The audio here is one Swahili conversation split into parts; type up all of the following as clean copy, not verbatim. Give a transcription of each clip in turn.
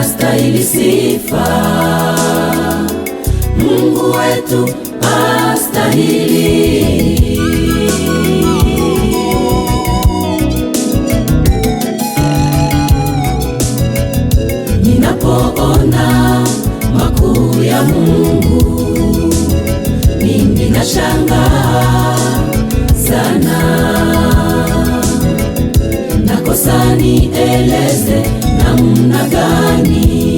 anastahili sifa, Mungu wetu astahili. Ninapoona makuu ya Mungu, mimi nashangaa sana. Nakosa nieleze namna gani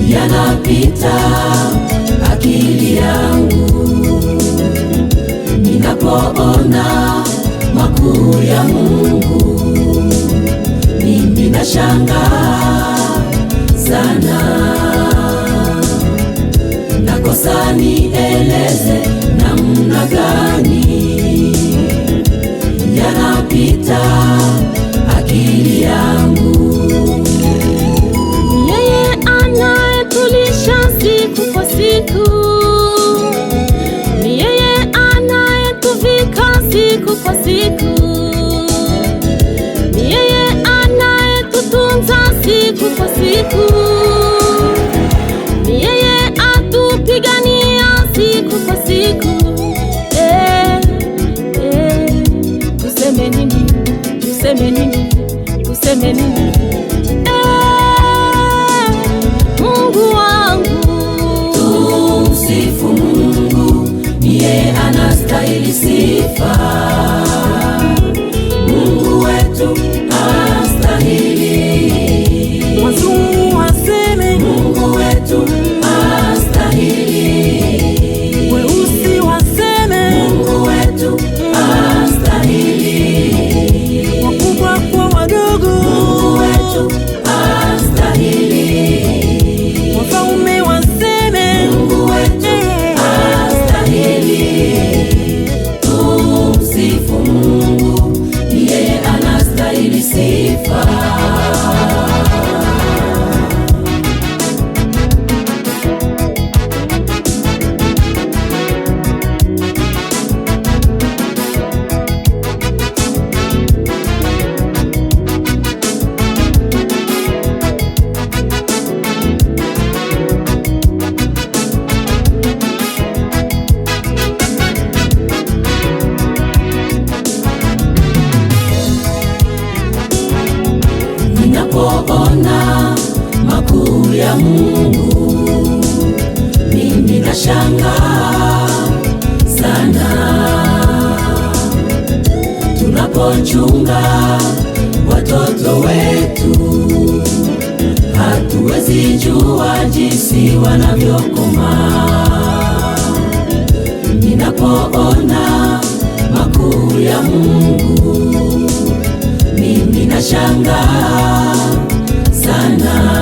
yanapita akili yangu ninapoona makuu ya Mungu. Mimi nashangaa sana. Nakosa nieleze namna gani yanapita akili yangu. Yeye anayetulisha siku kwa siku, ni yeye anayetuvika siku kwa siku, ni yeye anayetutunza siku kwa siku, ni yeye atupigania siku kwa siku. Tuseme nini? Tuseme nini? Tuseme nini? Mungu wangu, tumsifu Mungu, ni yeye anastahili sifa, Mungu wetu astahili. Wazungu waseme Mungu wetu astahili, weusi waseme Mungu wetu astahili, wakubwa kwa wadogo Mungu wetu astahili, wafalme waseme Mungu wetu astahili. Tumsifu Mungu, ni yeye anastahili sifa. Ninapoona makuu ya Mungu, mimi nashangaa sana. Tunapochunga watoto wetu, hatuwezi jua jinsi wanavyokomaa. Ninapoona makuu ya Mungu, mimi nashangaa sana.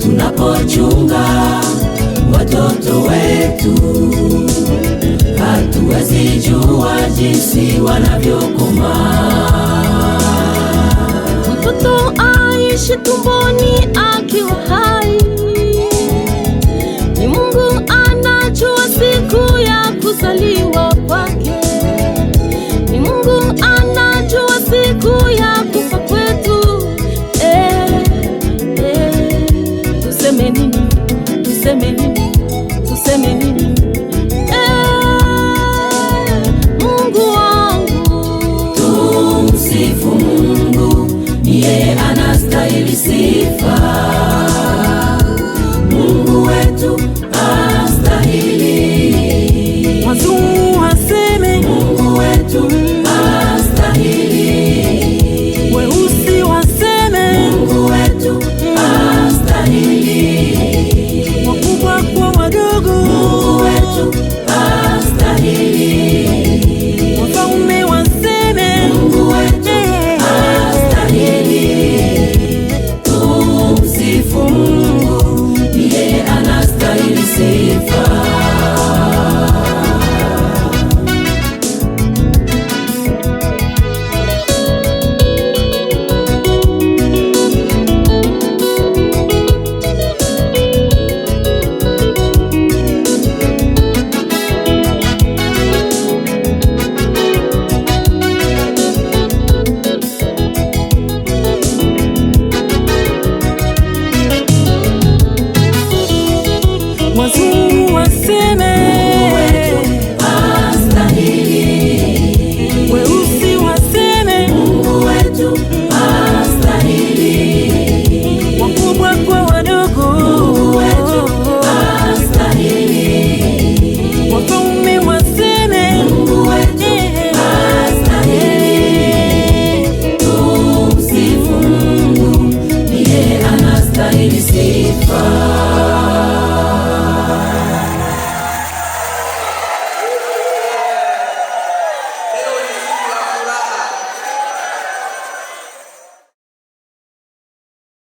Tunapochunga watoto wetu, hatuwezi jua jinsi wanavyokomaa. mtoto aishi tumboni akiwa hai, ni Mungu anajua siku ya kuzaliwa kwake, ni Mungu anajua siku ya kufa kwetu. Tuseme nini? Tuseme nini? Tuseme nini? Mungu wangu, tumsifu Mungu, ni yeye anastahili sifa, Mungu wetu astahili. wazungu waseme Mungu wetu astahili, weusi waseme Mungu wetu astahili, wakubwa kwa wadogo Mungu wetu astahili, wafalme waseme Mungu wetu astahili. Tumsifu Mungu, ni yeye anastahili sifa. Stahili sifa.